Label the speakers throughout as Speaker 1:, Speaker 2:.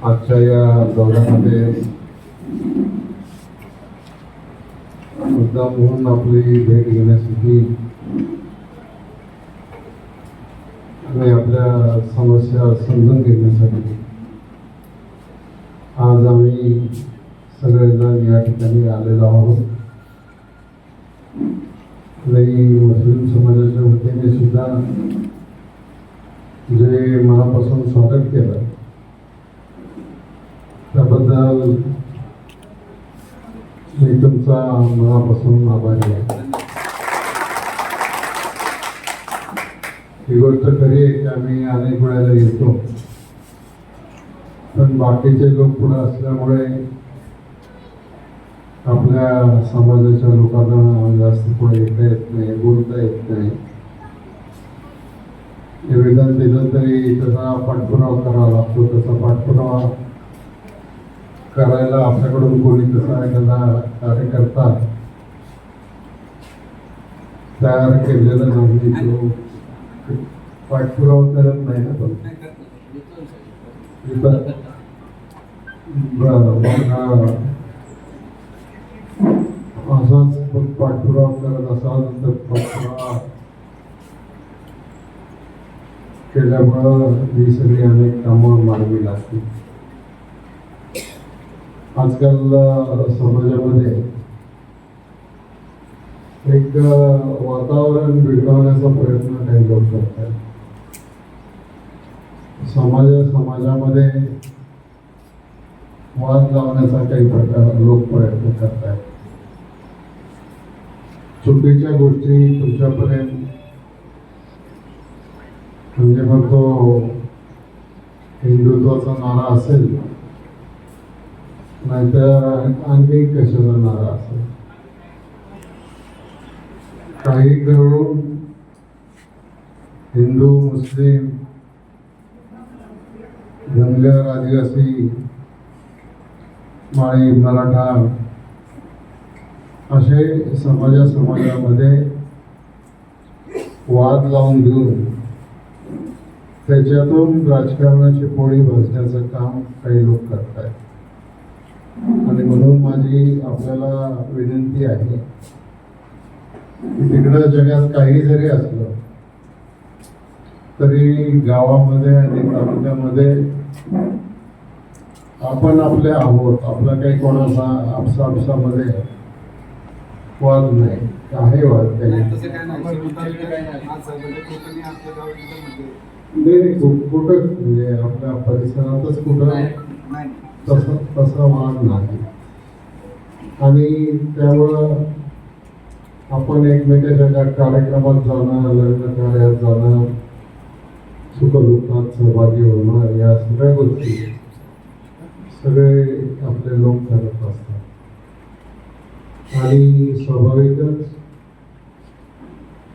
Speaker 1: आजच्या या दौऱ्यामध्ये मुद्दाम म्हणून आपली भेट घेण्यासाठी आणि आपल्या समस्या समजून घेण्यासाठी आज आम्ही सगळेजण या ठिकाणी आलेलो आहोत. आणि मुस्लिम समाजाच्या वतीने सुद्धा जे मनापासून स्वागत केलं त्याबद्दल मी तुमचा मनापासून आभारी आहे. ही गोष्ट खरी आहे की आम्ही अनेक वेळेला येतो, पण बाकीचे लोक पुढे असल्यामुळे आपल्या समाजाच्या लोकांना जास्त पुढे येता येत नाही, बोलता येत नाही. निवेदन दिलं तरी त्याचा पाठपुरावा करावा लागतो. त्याचा पाठपुरावा करायला आपल्याकडून कोणी तसा एखादा कार्यकर्ता तयार केलेला नाही, तो पाठपुरावा करत नाही ना. पण असाच पाठपुरावा करत असाल तर पाठपुरावा केल्यामुळं ही सगळी अनेक कामं मार्गी लागतील. आजकाल समाजामध्ये एक वातावरण बिघडवण्याचा प्रयत्न काही लोक करतात. समाजामध्ये वाद लावण्याचा काही प्रकार लोक प्रयत्न करतात. चुकीच्या गोष्टी तुमच्यापर्यंत म्हणजे मग तो हिंदुत्वाचा नारा असेल, नाहीतर आणखी कशाचा नारा असेल, काही करून हिंदू, मुस्लिम, धनगर, आदिवासी, माळी, मराठा असे समाजामध्ये वाद लावून देऊन त्याच्यातून राजकारणाची पोळी भाजण्याचं काम काही लोक करत आहेत. आणि म्हणून माझी आपल्याला विनंती आहे की तिकडं जगात काही जरी असलं तरी गावामध्ये आणि तालुक्यामध्ये आपण आपले आहोत. आपला काही कोणाचा आपसामध्ये वाद नाही, काही वाद काही कुठं म्हणजे आपल्या परिसरातच कुठं तसा वाद नाही. आणि त्यामुळं आपण एकमेकाच्या कार्यक्रमात जाणं, लग्न कार्यात जाणं, सुखदुःखात सहभागी होणं, या सगळ्या गोष्टी सगळे आपले लोक करत असतात. आणि स्वाभाविकच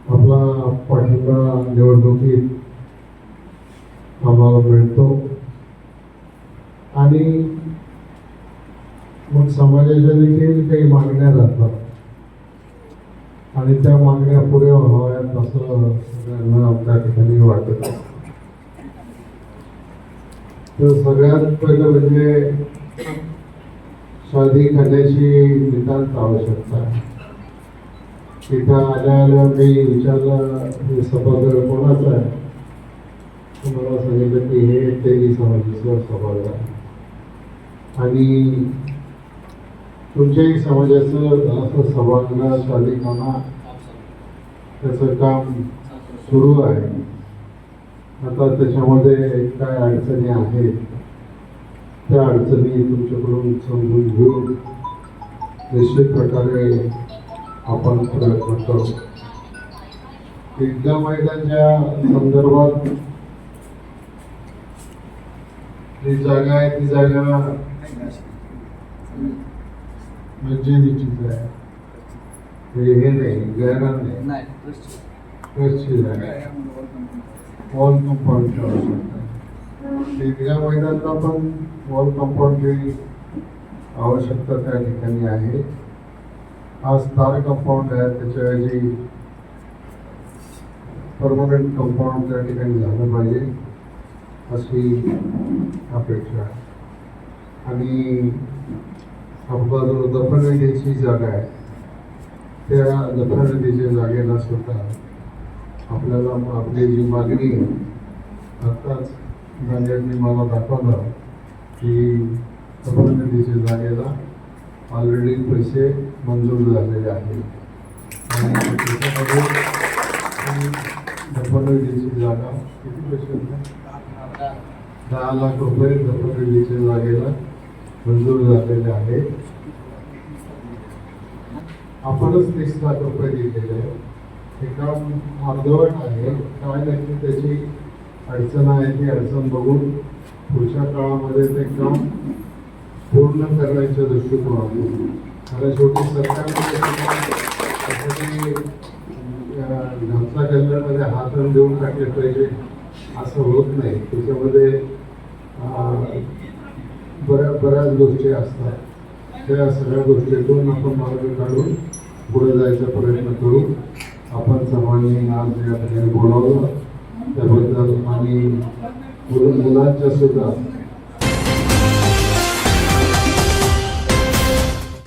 Speaker 1: आपला पाठिंबा निवडणुकीत आम्हाला मिळतो. आणि मग समाजाच्या देखील काही मागण्या राहतात आणि त्या मागण्या पुढे व्हाव्यात असं सगळ्यांना त्या ठिकाणी वाटत असतं. तर सगळ्यात पहिलं म्हणजे स्वाधी खाण्याची नितांत आवश्यकता आहे. तिथं आल्या मी विचारलं हे सभागृह कोणाचं आहे, मला सांगितलं की हे तेली समाजाचं सभागृह आहे आणि तुमच्याही समाजाचं असं सभागृह स्वाधीनपणा त्याचं काम सुरू आहे. आता त्याच्यामध्ये काय अडचणी आहेत त्या अडचणी तुमच्याकडून समजून घेऊन निश्चित प्रकारे आपण प्रयत्न करू. ईदगाह मैदानच्या संदर्भात जी जागा आहे ती जागा मस्जिदीचीच आहे, हे नाही, गैरान नाही, ट्रस्टची जागा आहे. वॉल कंपाऊंडची आवश्यकता आहे. ईदगाह मैदानला पण वॉल कंपाऊंडची आवश्यकता त्या ठिकाणी आहे. आज स्टार कंपाऊंड आहे, त्याच्याऐवजी परमनंट कंपाऊंड त्या ठिकाणी झालं पाहिजे अशी अपेक्षा आहे. आणि आपला जो दफनविधीची जागा आहे त्या दफनविधीच्या जागेला सुद्धा आपल्याला आपली जी मागणी आहे, आत्ताच गांधींनी मला दाखवलं की दफनविधीच्या जागेला ऑलरेडी पैसे मंजूर झालेले आहेत आणि त्याच्यामध्ये दफनविधीची जागा किती पैसे होते? 10 लाख रुपये दफनविधीच्या जागेला मंजूर झालेले आहेत. आपणच 30 लाख रुपये दिलेले आहे. हे काम अर्धवट आहे. काय नक्की त्याची अडचण आहे ती अडचण बघून पुढच्या काळामध्ये ते काम पूर्ण करण्याच्या दृष्टिकोनातून, कारण शेवटी सरकारने घरच्या कल्याणामध्ये हात देऊन टाकले पाहिजे असं होत नाही. त्याच्यामध्ये बऱ्याच गोष्टी असतात. त्या सगळ्या गोष्टीतून आपण मार्ग काढून पुढे जायचा प्रयत्न करू. आपण सर्वांनी आज या ठिकाणी बोलावलं त्याबद्दल आणि मुलांच्या सुद्धा